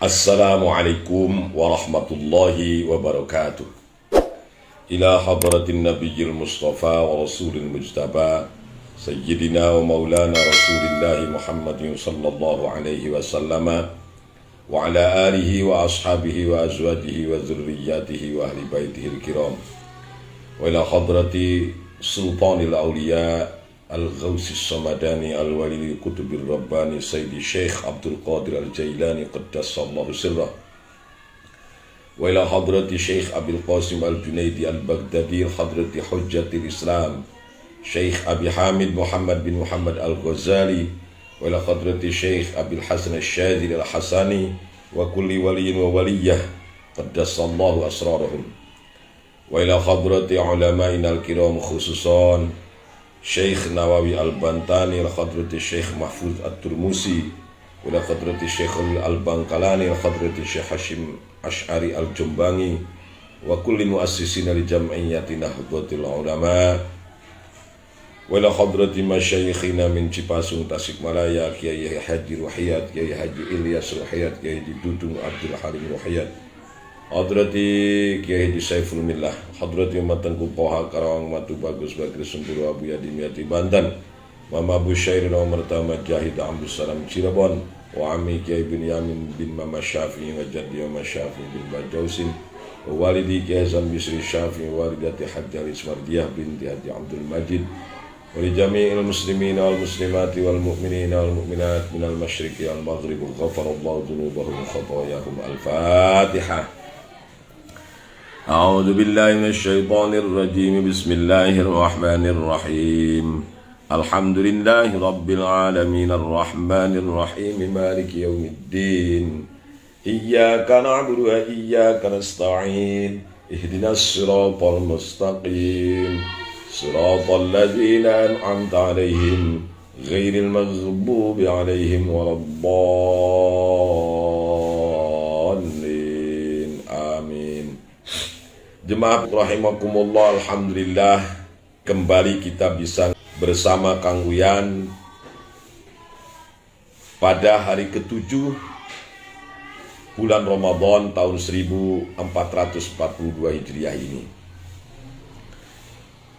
Assalamualaikum warahmatullahi wabarakatuh. Ila hadratin nabiyil mustafa wa rasulil mujtaba Sayyidina wa maulana rasulillahi Muhammadin sallallahu alaihi wasallama wa ala alihi wa ashabihi wa azwajihi wa zurriyatihi wa ahli baitihi al-kiram wa ila hadrati sultanil awliya Al-Ghawsi Samadani Al-Walili Kutubir Rabbani Sayyidi Syekh Abdul Qadir Al-Jailani Qaddasallahu sirrah wa ila hadrati Syekh Abil Qasim Al-Junaidi Al-Baghdadi hadrati Hujjatil Islam Syekh Abi Hamid Muhammad bin Muhammad Al-Ghazali wa ila hadrati Syekh Abil Hasan Al-Syadili Al-Hasani wa kulli waliyin wa waliyah Qaddasallahu asrarahum wa ila hadrati ulama'ina al-kiram khususan Syekh Nawawi Al-Bantani Al-Khadrati Syekh Mahfuz At-Turmusi Al-Khadrati Syekh Al-Bangkalani Al-Khadrati Syekh Hashim Ash'ari Al-Jumbangi wa kulli muassisina li jam'iyyati Nahdlatul Ulama wa al-Khadrati masyayikhina min Cipasung Tasikmalaya Kiai Haji Ruhiyat Kiai Haji Ilyas Ruhiyat Kiai Dudung Abdul Halim Ruhiyat Hadrati Kiai Haji Saiful Millah Hadrati Matan Kupoha Karawang Matu Bagus Bakri Sempuru Abu Yadimiati Banten Mama Abu Syairin Umar Tama Jahid Abdul Salam Cirebon wa Ami Kiai bin Yamin bin Mama Syafi'i wa Jaddi Mama Syafi'i bin Bajausin wa Walidi Kiai Hasan Bisri Syafi'i wa Walidati Hajjal Ismardiyah binti Haji Abdul Majid wa li jami'il muslimina wal muslimati wal mu'minina wal mu'minat minal masyriqi wal maghrib ghafarallahu dzunubahum wa khatayahum. Al-Fatihah. أعوذ بالله من الشيطان الرجيم بسم الله الرحمن الرحيم الحمد لله رب العالمين الرحمن الرحيم مالك يوم الدين إياك نعبد وإياك نستعين اهدنا الصراط المستقيم صراط الذين أنعمت عليهم غير المغضوب عليهم ولا الضالين آمين. Jemaah rahimakumullah, alhamdulillah kembali kita bisa bersama Kang Uyan pada hari ke-7 bulan Ramadan tahun 1442 Hijriah ini.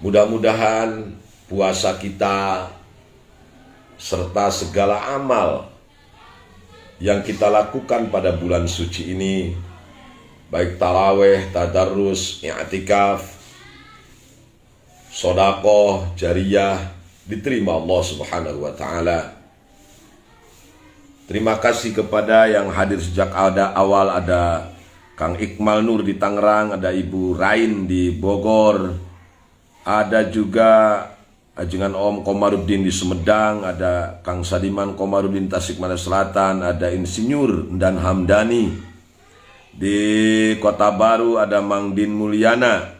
Mudah-mudahan puasa kita serta segala amal yang kita lakukan pada bulan suci ini, baik taraweh, tadarrus, i'tikaf, sodakoh, jariyah, diterima Allah Subhanahu wa Ta'ala. Terima kasih kepada yang hadir sejak awal, ada Kang Iqmal Nur di Tangerang, ada Ibu Rain di Bogor, ada juga Ajengan Om Komarudin di Sumedang, ada Kang Sadiman Komarudin Tasikmalaya Selatan, ada Insinyur dan Hamdani di Kota Baru, ada Mang Din Mulyana,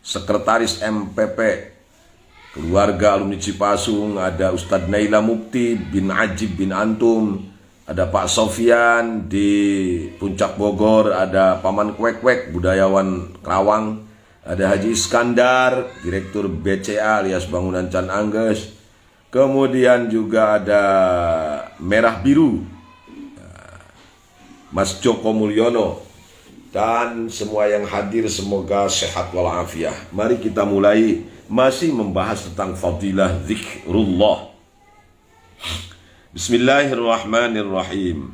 Sekretaris MPP Keluarga Alumni Cipasung, ada Ustadz Naila Mukti bin Ajib bin Antum, ada Pak Sofyan di Puncak Bogor, ada Paman Kwek-Kwek budayawan Kerawang, ada Haji Iskandar Direktur BCA alias Bangunan Can Angges, kemudian juga ada Merah Biru Mas Joko Mulyono, dan semua yang hadir semoga sehat walafiat. Mari kita mulai masih membahas tentang fadilah zikrullah. Bismillahirrahmanirrahim.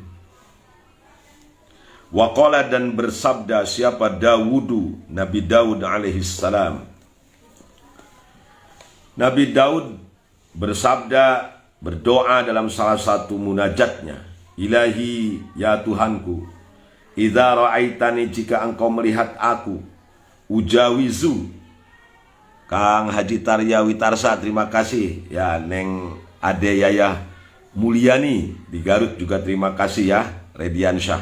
Waqala, dan bersabda siapa Dawudu, Nabi Daud alaihissalam. Nabi Daud bersabda, berdoa dalam salah satu munajatnya, Ilahi, ya Tuhanku, idza ra'aitani, jika engkau melihat aku, ujawizu. Kang Haji Tarya Witarsa, terima kasih ya. Neng Ade Yayah Mulyani di Garut juga terima kasih ya, Rediansyah.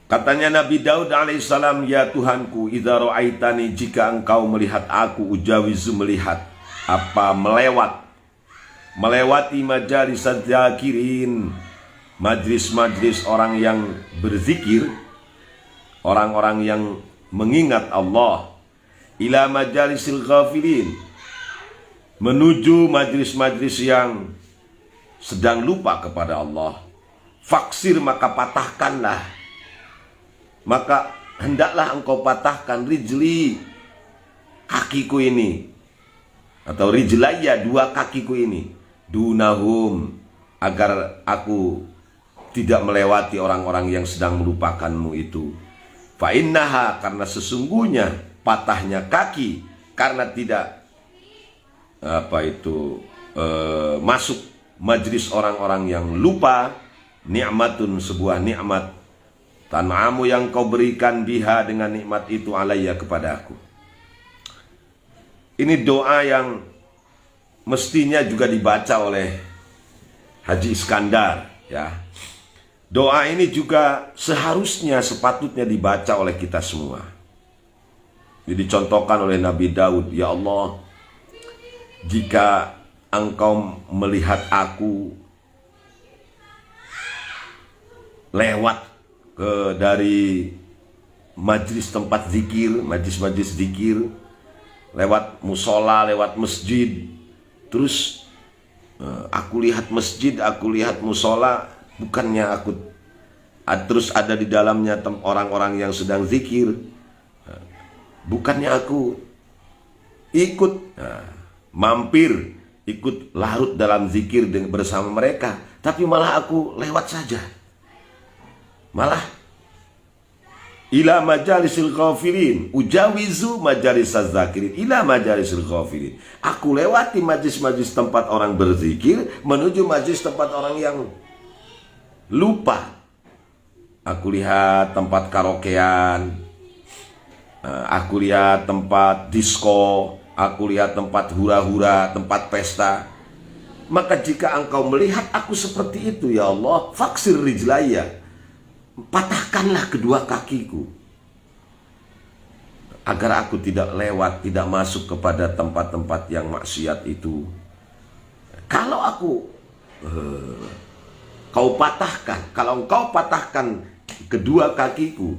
Katanya Nabi Daud alaihissalam, ya Tuhanku, idza ra'aitani, jika engkau melihat aku, ujawizu, melihat apa, melewati majalis zakirin, majlis-majlis orang yang berzikir, orang-orang yang mengingat Allah, ila majalisil ghafilin, menuju majlis-majlis yang sedang lupa kepada Allah, faksir maka patahkanlah, maka hendaklah engkau patahkan rijli, kakiku ini, atau rijlaya, dua kakiku ini, dunahum, agar aku tidak melewati orang-orang yang sedang melupakanmu itu. Fa innaha, karena sesungguhnya patahnya kaki karena tidak masuk majlis orang-orang yang lupa, nikmatun, sebuah nikmat, tan'amu yang kau berikan biha, dengan nikmat itu, alayya, kepada aku. Ini doa yang mestinya juga dibaca oleh Haji Iskandar, ya. Doa ini juga seharusnya, sepatutnya dibaca oleh kita semua. Jadi dicontohkan oleh Nabi Daud, ya Allah, jika engkau melihat aku lewat dari majlis tempat zikir, majlis-majlis zikir, lewat musola, lewat masjid, terus aku lihat masjid, aku lihat musola, bukannya aku terus ada di dalamnya orang-orang yang sedang zikir, bukannya aku ikut mampir, ikut larut dalam zikir bersama mereka, tapi malah aku lewat saja, malah ila majalisil ghafilin, ujawizu majalisaz zakirin ila majalisil ghafilin, aku lewati majlis-majlis tempat orang berzikir menuju majlis tempat orang yang lupa. Aku lihat tempat karaokean, aku lihat tempat disco, aku lihat tempat hura-hura, tempat pesta. Maka jika engkau melihat aku seperti itu, ya Allah, faksir rijlaya, patahkanlah kedua kakiku, agar aku tidak lewat, tidak masuk kepada tempat-tempat yang maksiat itu. Kalau aku kalau engkau patahkan kedua kakiku,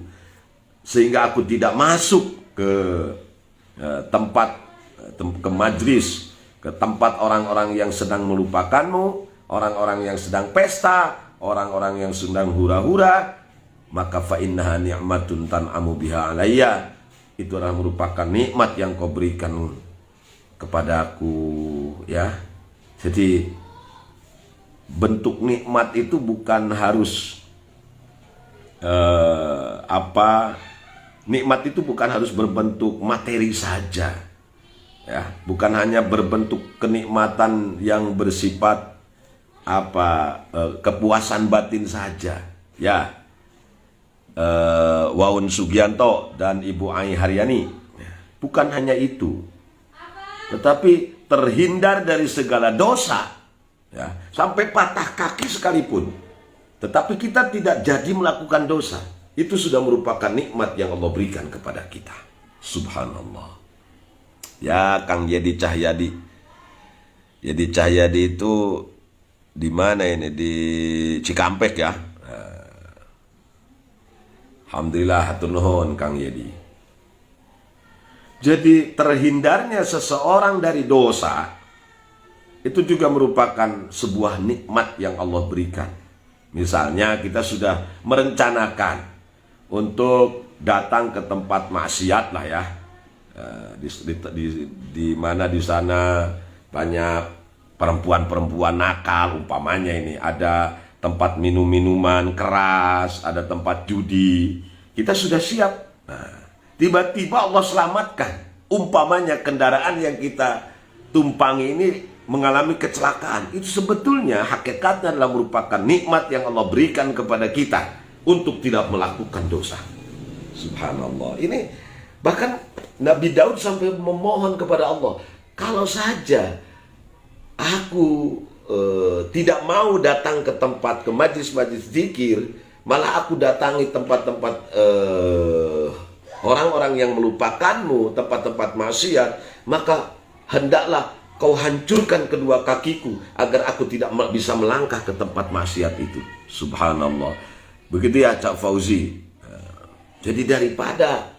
sehingga aku tidak masuk ke ke majlis, ke tempat orang-orang yang sedang melupakanmu, orang-orang yang sedang pesta, orang-orang yang sedang hura-hura, maka fa innaha ni'matun tan'amu biha alayya, itu adalah merupakan nikmat yang kau berikan kepadaku, ya. Jadi bentuk nikmat itu bukan harus nikmat itu bukan harus berbentuk materi saja, ya, bukan hanya berbentuk kenikmatan yang bersifat kepuasan batin saja, ya. Waun Sugianto dan Ibu Ai Haryani, bukan hanya itu, tetapi terhindar dari segala dosa, ya, sampai patah kaki sekalipun, tetapi kita tidak jadi melakukan dosa, itu sudah merupakan nikmat yang Allah berikan kepada kita. Subhanallah. Ya, Kang Yedi Cahyadi. Yedi Cahyadi itu di mana ini? Di Cikampek, ya. Alhamdulillah, hatur nuhun Kang Yedi. Jadi terhindarnya seseorang dari dosa itu juga merupakan sebuah nikmat yang Allah berikan. Misalnya kita sudah merencanakan untuk datang ke tempat maksiat lah, ya, di mana di sana banyak perempuan-perempuan nakal, umpamanya ini ada tempat minum-minuman keras, ada tempat judi, kita sudah siap. Tiba-tiba Allah selamatkan, umpamanya kendaraan yang kita tumpangi ini mengalami kecelakaan, itu sebetulnya hakikatnya adalah merupakan nikmat yang Allah berikan kepada kita untuk tidak melakukan dosa. Subhanallah. Ini bahkan Nabi Daud sampai memohon kepada Allah, kalau saja aku tidak mau datang ke tempat, ke majlis-majlis zikir, malah aku datangi tempat-tempat orang-orang yang melupakanmu, tempat-tempat maksiat, maka hendaklah kau hancurkan kedua kakiku agar aku tidak bisa melangkah ke tempat maksiat itu. Subhanallah. Begitu ya Cak Fauzi. Jadi daripada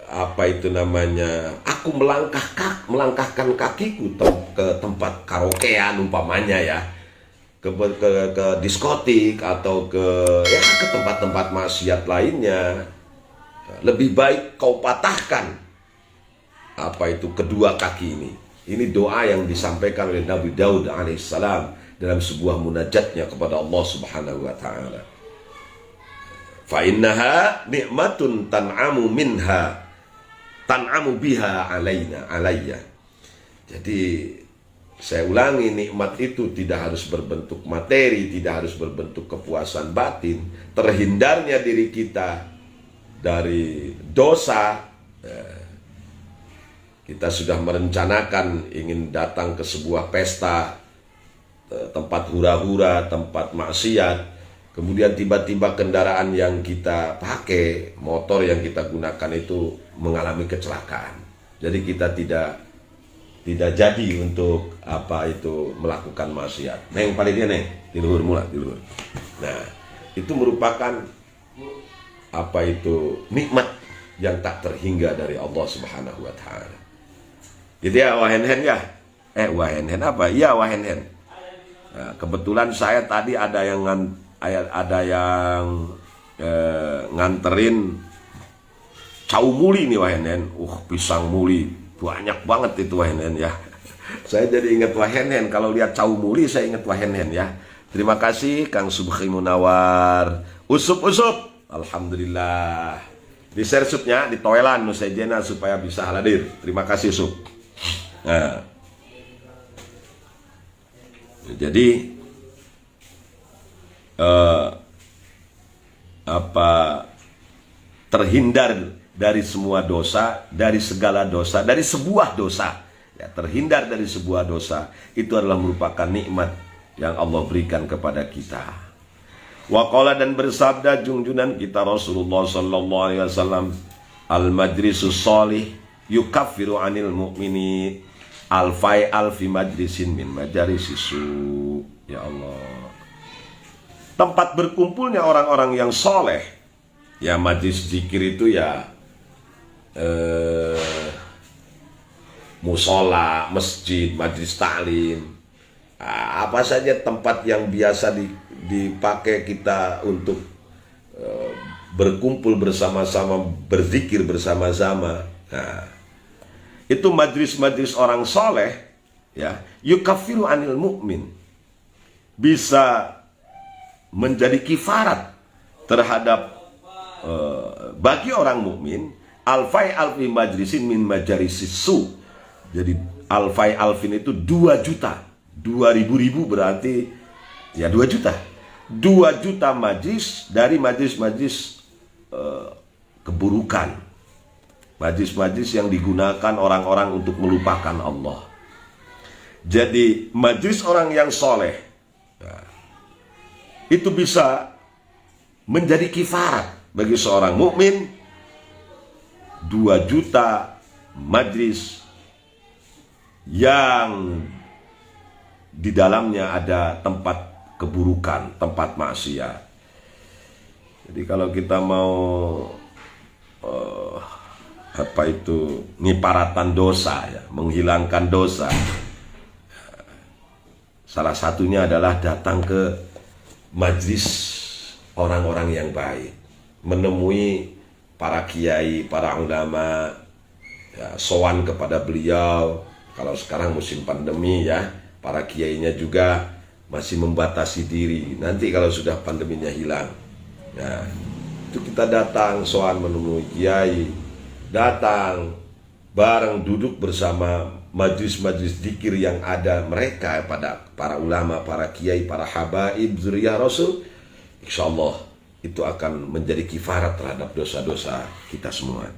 apa itu namanya, aku melangkahkan kakiku ke tempat karaokean umpamanya ya, ke diskotik atau ke tempat-tempat maksiat lainnya, lebih baik kau patahkan apa itu kedua kaki ini. Ini doa yang disampaikan oleh Nabi Daud alaihissalam dalam sebuah munajatnya kepada Allah Subhanahu wa taala. Fa innaha ni'matun tan'amu biha alayya. Jadi saya ulangi, nikmat itu tidak harus berbentuk materi, tidak harus berbentuk kepuasan batin. Terhindarnya diri kita dari dosa. Kita sudah merencanakan ingin datang ke sebuah pesta, tempat hura-hura, tempat maksiat. Kemudian tiba-tiba kendaraan yang kita pakai, motor yang kita gunakan itu mengalami kecelakaan. Jadi kita tidak jadi untuk apa itu melakukan maksiat. Neng paling dia neng, di luhur. Nah, itu merupakan apa itu nikmat yang tak terhingga dari Allah Subhanahu wa taala. Jadi ya wahenhen ya. Wahenhen apa? Iya wahenhen. Nah, kebetulan saya tadi ada yang nganterin cau muli nih wahenen. Pisang muli banyak banget itu wahenen ya. Saya jadi ingat wahenen. Kalau lihat cau muli saya ingat wahenen ya. Terima kasih Kang Subhi Munawar. Usup. Alhamdulillah. Di share supnya di toilan nusajena supaya bisa hadir. Terima kasih Sup. Nah, jadi terhindar dari semua dosa, dari segala dosa, dari sebuah dosa ya, terhindar dari sebuah dosa itu adalah merupakan nikmat yang Allah berikan kepada kita. Waqala, dan bersabda junjunan kita Rasulullah sallallahu alaihi wasallam, al majlisus sholih yukaffiru anil mu'mini alfi majlisin min majalisisu. Ya Allah, tempat berkumpulnya orang-orang yang soleh ya, majlis zikir itu ya musola, masjid, majlis taklim, apa saja tempat yang biasa dipakai kita untuk berkumpul bersama-sama, berzikir bersama-sama. Nah, itu majlis-majlis orang soleh ya, yukaffiru anil mu'min, bisa menjadi kifarat terhadap bagi orang mukmin alfi majlisin min majalisisu. Jadi alfin itu 2 juta, 2.000 berarti ya 2 juta, 2 juta majlis dari majlis-majlis keburukan, majlis-majlis yang digunakan orang-orang untuk melupakan Allah. Jadi majlis orang yang soleh itu bisa menjadi kifarat bagi seorang mukmin. 2 juta majlis yang di dalamnya ada tempat keburukan, tempat maksiat. Jadi kalau kita mau nyiparatan dosa ya, menghilangkan dosa, salah satunya adalah datang ke majlis orang-orang yang baik, menemui para kiai, para ulama, ya, sowan kepada beliau. Kalau sekarang musim pandemi ya, para kiainya juga masih membatasi diri. Nanti kalau sudah pandeminya hilang, ya, itu kita datang sowan menemui kiai, datang bareng duduk bersama majlis-majlis zikir yang ada mereka pada para ulama, para kiai, para habaib zuriyah Rasul. Insyaallah itu akan menjadi kifarat terhadap dosa-dosa kita semua.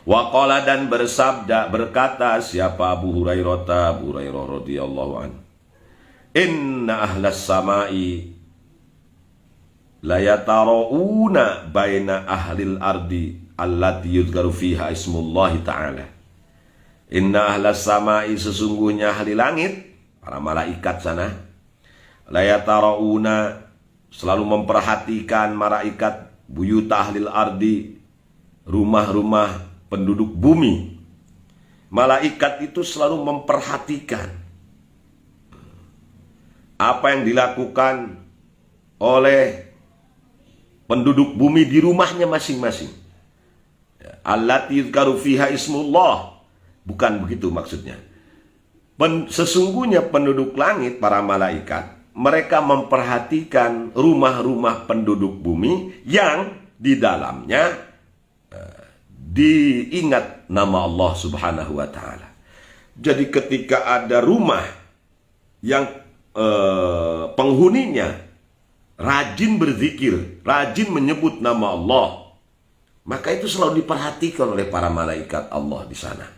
Waqala, dan bersabda, berkata siapa Abu Hurairah radhiyallahu anhu, inna ahlas samai la yatara'una baina ahlil ardi allati yudhkaru fiha ismullahi ta'ala. Inna ahlas samai, sesungguhnya ahli langit, para malaikat sana, la yatara'una, selalu memperhatikan malaikat, buyut ahlil ardi, rumah-rumah penduduk bumi, malaikat itu selalu memperhatikan apa yang dilakukan oleh penduduk bumi di rumahnya masing-masing. Allati yuzkaru fiha ismullah. Bukan begitu maksudnya. Sesungguhnya penduduk langit, para malaikat, mereka memperhatikan rumah-rumah penduduk bumi yang di dalamnya diingat nama Allah Subhanahu wa Ta'ala. Jadi ketika ada rumah yang penghuninya rajin berzikir, rajin menyebut nama Allah, maka itu selalu diperhatikan oleh para malaikat Allah di sana.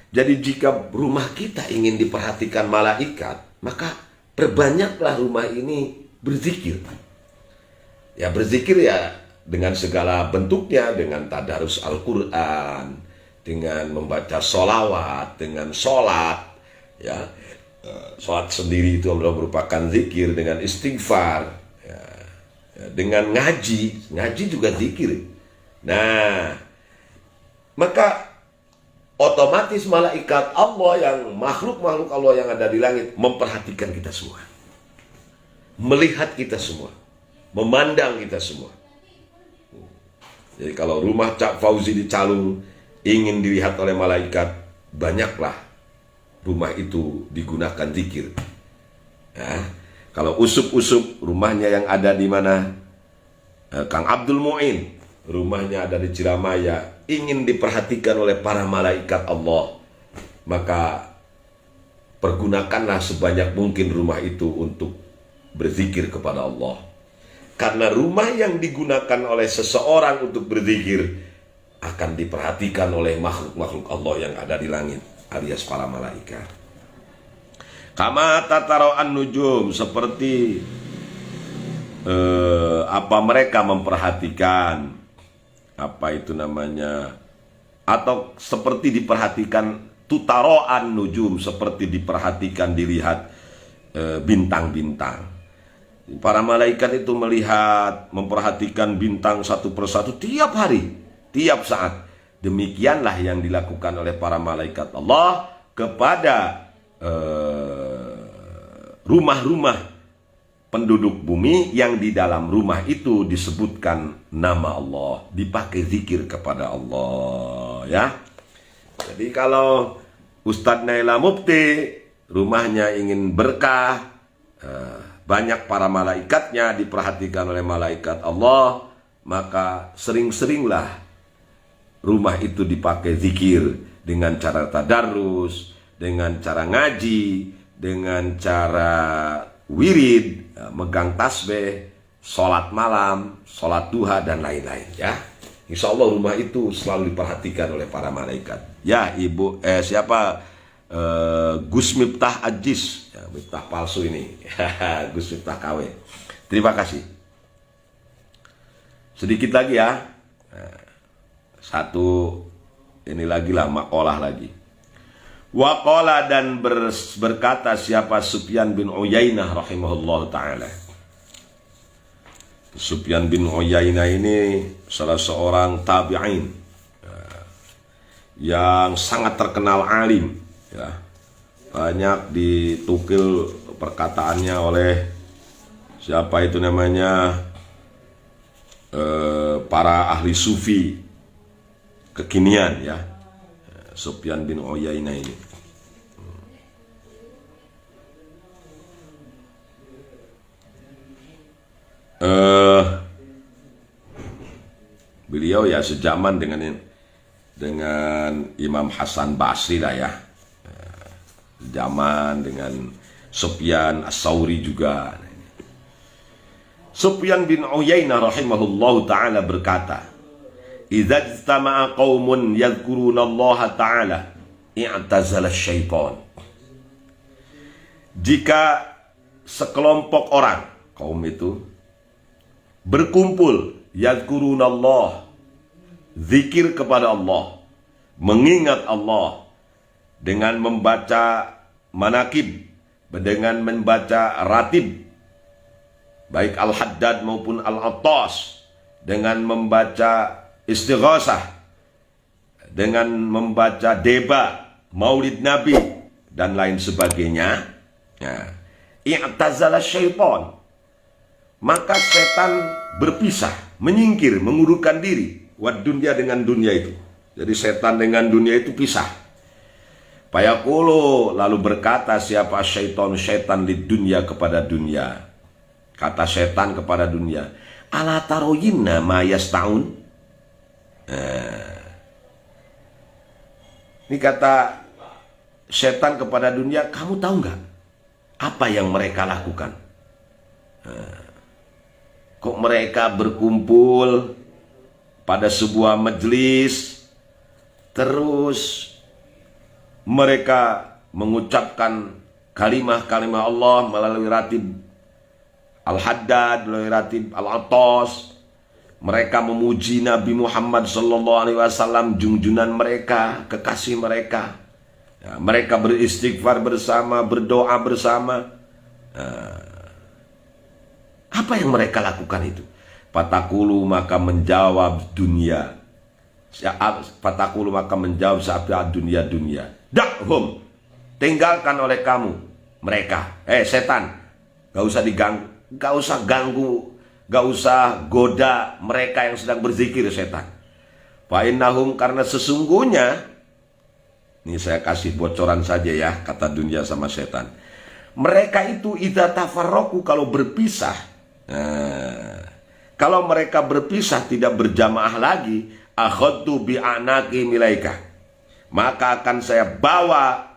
Jadi jika rumah kita ingin diperhatikan malaikat, maka perbanyaklah rumah ini berzikir. Ya, berzikir ya dengan segala bentuknya, dengan tadarus Al-Quran, dengan membaca sholawat, dengan sholat, ya. Sholat sendiri itu merupakan zikir, dengan istighfar, ya. Dengan ngaji juga zikir. Nah, maka otomatis malaikat Allah yang makhluk-makhluk Allah yang ada di langit memperhatikan kita semua, melihat kita semua, memandang kita semua. Jadi kalau rumah Cak Fauzi di Calung ingin dilihat oleh malaikat, banyaklah rumah itu digunakan zikir. Ya. Kalau Usup-Usup rumahnya yang ada di mana, Kang Abdul Mu'in rumahnya ada di Ciramaya, ingin diperhatikan oleh para malaikat Allah, maka pergunakanlah sebanyak mungkin rumah itu untuk berzikir kepada Allah. Karena rumah yang digunakan oleh seseorang untuk berzikir akan diperhatikan oleh makhluk-makhluk Allah yang ada di langit, alias para malaikat. Kama tatara'an nujum, seperti apa mereka memperhatikan, apa itu namanya, atau seperti diperhatikan tutaro'an nujum, seperti diperhatikan, dilihat bintang-bintang. Para malaikat itu melihat, memperhatikan bintang satu persatu tiap hari, tiap saat. Demikianlah yang dilakukan oleh para malaikat Allah kepada rumah-rumah penduduk bumi yang di dalam rumah itu disebutkan nama Allah, dipakai zikir kepada Allah, ya. Jadi kalau Ustadz Naila Mufti rumahnya ingin berkah, banyak para malaikatnya diperhatikan oleh malaikat Allah, maka sering-seringlah rumah itu dipakai zikir dengan cara tadarus, dengan cara ngaji, dengan cara wirid, megang tasbih, sholat malam, sholat duha, dan lain-lain, ya. Insya Allah rumah itu selalu diperhatikan oleh para malaikat. Ya, Ibu, Gus Miftah Ajis, ya, Miftah palsu ini, Gus Miftah KW. Terima kasih. Sedikit lagi ya, satu ini lagi lah, makalah lagi. Waqala, dan berkata siapa Sufyan bin Uyainah rahimahullah ta'ala. Sufyan bin Uyainah ini salah seorang tabi'in yang sangat terkenal alim, ya. Banyak ditukil perkataannya oleh siapa itu namanya, para ahli sufi kekinian, ya. Sufyan bin Uyainah ini. Beliau ya sejaman dengan Imam Hasan Basri lah, ya. Zaman dengan Sufyan As-Sauri juga. Sufyan bin Uyainah rahimahullahu ta'ala berkata, idza ijtama'a qaumun yadhkuruna Allah ta'ala i'tazala syaitan. Jika sekelompok orang, kaum itu berkumpul, yadhkuruna Allah, zikir kepada Allah, mengingat Allah dengan membaca manakib, dengan membaca ratib, baik Al-Haddad maupun Al-Attas, dengan membaca istighosah, dengan membaca deba, maulid Nabi, dan lain sebagainya, i'tazala syaitan, maka setan berpisah, menyingkir, mengurungkan diri, wad dunya, dengan dunia itu. Jadi setan dengan dunia itu pisah. Fayaqulu, lalu berkata siapa syaitan lid dunya, kepada dunia. Kata setan kepada dunia, ala taroyinna ma yasta'un. Ini kata setan kepada dunia, kamu tahu nggak apa yang mereka lakukan? Kok mereka berkumpul pada sebuah majelis, terus mereka mengucapkan kalimah-kalimah Allah melalui ratib Al-Haddad, melalui ratib Al-Atas. Mereka memuji Nabi Muhammad SAW, junjunan mereka, kekasih mereka. Mereka beristighfar bersama, berdoa bersama. Apa yang mereka lakukan itu? Fatakulu, maka menjawab dunia. Fatakulu, maka menjawab sahabat dunia. Dakhum, tinggalkan oleh kamu mereka. Setan, gak usah diganggu, gak usah ganggu, gak usah goda mereka yang sedang berzikir, setan. Fa'innahum, karena sesungguhnya, ini saya kasih bocoran saja ya, kata dunia sama setan. Mereka itu idza tafarraqu, kalau berpisah, kalau mereka berpisah tidak berjamaah lagi, akhadtu bi'anaqi milaika, maka akan saya bawa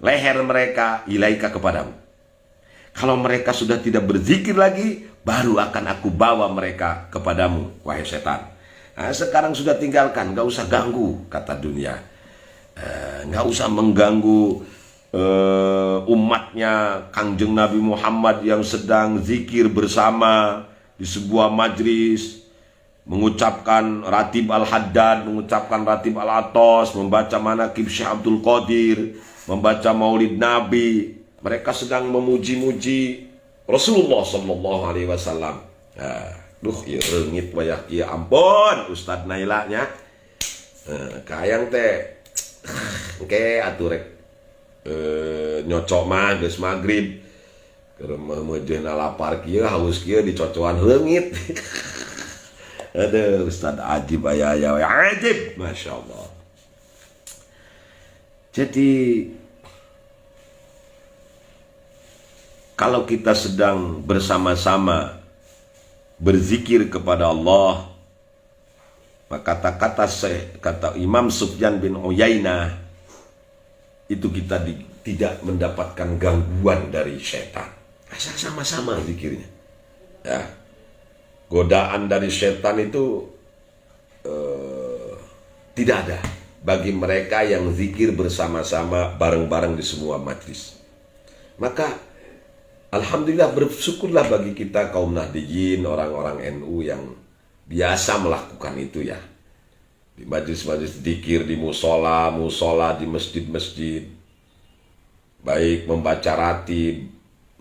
leher mereka ilaika, kepadamu. Kalau mereka sudah tidak berzikir lagi, baru akan aku bawa mereka kepadamu, wahai setan. Nah, sekarang sudah tinggalkan, gak usah ganggu, kata dunia. Gak usah mengganggu umatnya Kangjeng Nabi Muhammad yang sedang zikir bersama di sebuah majlis, mengucapkan ratib Al-Haddad, mengucapkan ratib Al-Atas, membaca manaqib Syekh Abdul Qadir, membaca maulid Nabi. Mereka sedang memuji-muji Rasulullah SAW. Duh, ya rengit wayah, ya ampun Ustadz Nailanya. Kayang teh oke aturek nyocok mah geus magrib. Keur meujeuhna lapar kieu, haus kieu dicocokan leungit. Aduh, Ustadz ajib aya ajib, Masya Allah. Jadi kalau kita sedang bersama-sama berzikir kepada Allah, maka kata Imam Sufyan bin Uyainah, itu kita tidak mendapatkan gangguan dari setan. Asal sama-sama zikirnya. Ya. Godaan dari setan itu tidak ada bagi mereka yang zikir bersama-sama bareng-bareng di semua majlis. Maka alhamdulillah, bersyukurlah bagi kita kaum Nahdiyin, orang-orang NU yang biasa melakukan itu ya. Di majlis-majlis zikir, di musola, di masjid-masjid. Baik membaca ratib,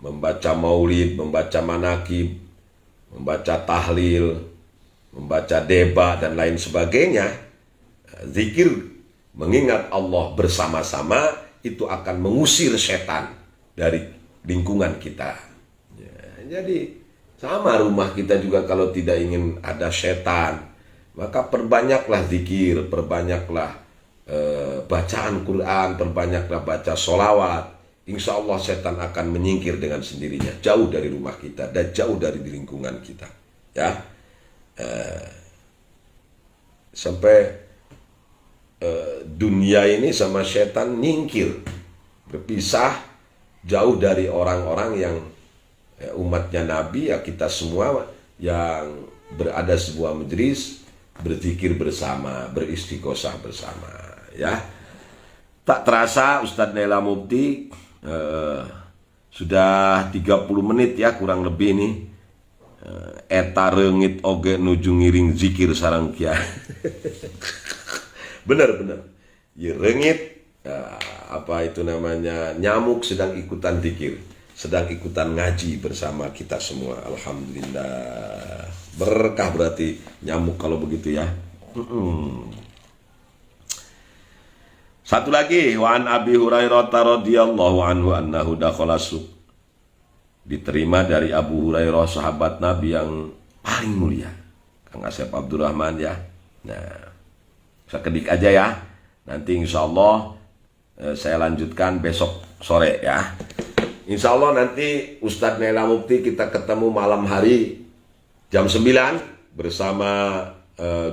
membaca maulid, membaca manaqib, membaca tahlil, membaca deba, dan lain sebagainya. Zikir mengingat Allah bersama-sama itu akan mengusir setan dari lingkungan kita. Jadi sama rumah kita juga, kalau tidak ingin ada setan, maka perbanyaklah zikir, perbanyaklah bacaan Quran, perbanyaklah baca sholawat. Insya Allah setan akan menyingkir dengan sendirinya, jauh dari rumah kita dan jauh dari lingkungan kita. Ya, sampai dunia ini sama setan nyingkir, berpisah, jauh dari orang-orang yang umatnya Nabi, ya kita semua yang berada sebuah majelis, berzikir bersama, beristighosah bersama. Ya, tak terasa Ustadz Naila Mufti sudah 30 menit ya kurang lebih nih. Eta reungit oge nuju ngiring zikir sareng kiai. Bener ya, reungit apa itu namanya, nyamuk sedang ikutan zikir, sedang ikutan ngaji bersama kita semua. Alhamdulillah. Berkah berarti nyamuk kalau begitu ya. Satu lagi, wa an Abi Hurairah radhiyallahu anhu annahu dakhala suq. Diterima dari Abu Hurairah, sahabat Nabi yang paling mulia. Kang Asep Abdurrahman ya. Nah, sekedik aja ya. Nanti insya Allah saya lanjutkan besok sore ya. Insya Allah nanti Ustadz Naila Mukti kita ketemu malam hari jam 9 bersama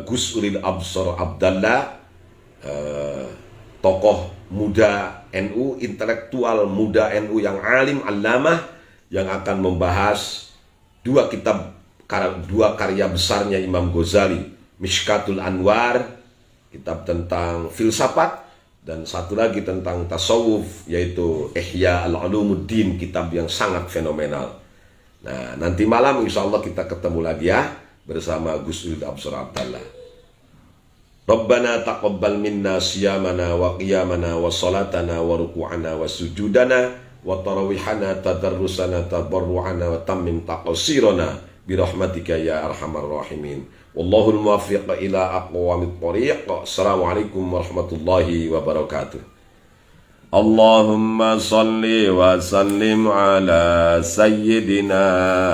Gus Ulil Absor Abdallah, tokoh muda NU, intelektual muda NU yang alim allamah, yang akan membahas dua karya besarnya Imam Ghazali, Mishkatul Anwar, kitab tentang filsafat, dan satu lagi tentang tasawuf, yaitu Ihya al-Ulumuddin, kitab yang sangat fenomenal. Nah, nanti malam insya Allah kita ketemu lagi ya bersama Gus Ulil Absor Abdallah. Rabbana taqabbal minna siyamana wa qiyamana wa salatana wa ruku'ana wa sujudana wa tarawihana tadarrusana tabarru'ana wa tammim taqsirana birahmatika ya arhamar rahimin. Wallahul muwaffiq ila aqwamit thoriq. Assalamualaikum warahmatullahi wabarakatuh. Allahumma salli wa sallim ala sayyidina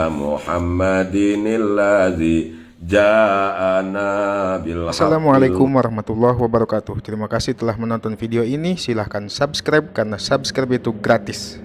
Muhammadin alladzi ja'ana bil haqqi. Assalamualaikum warahmatullahi wabarakatuh. Terima kasih telah menonton video ini. Silahkan subscribe karena subscribe itu gratis.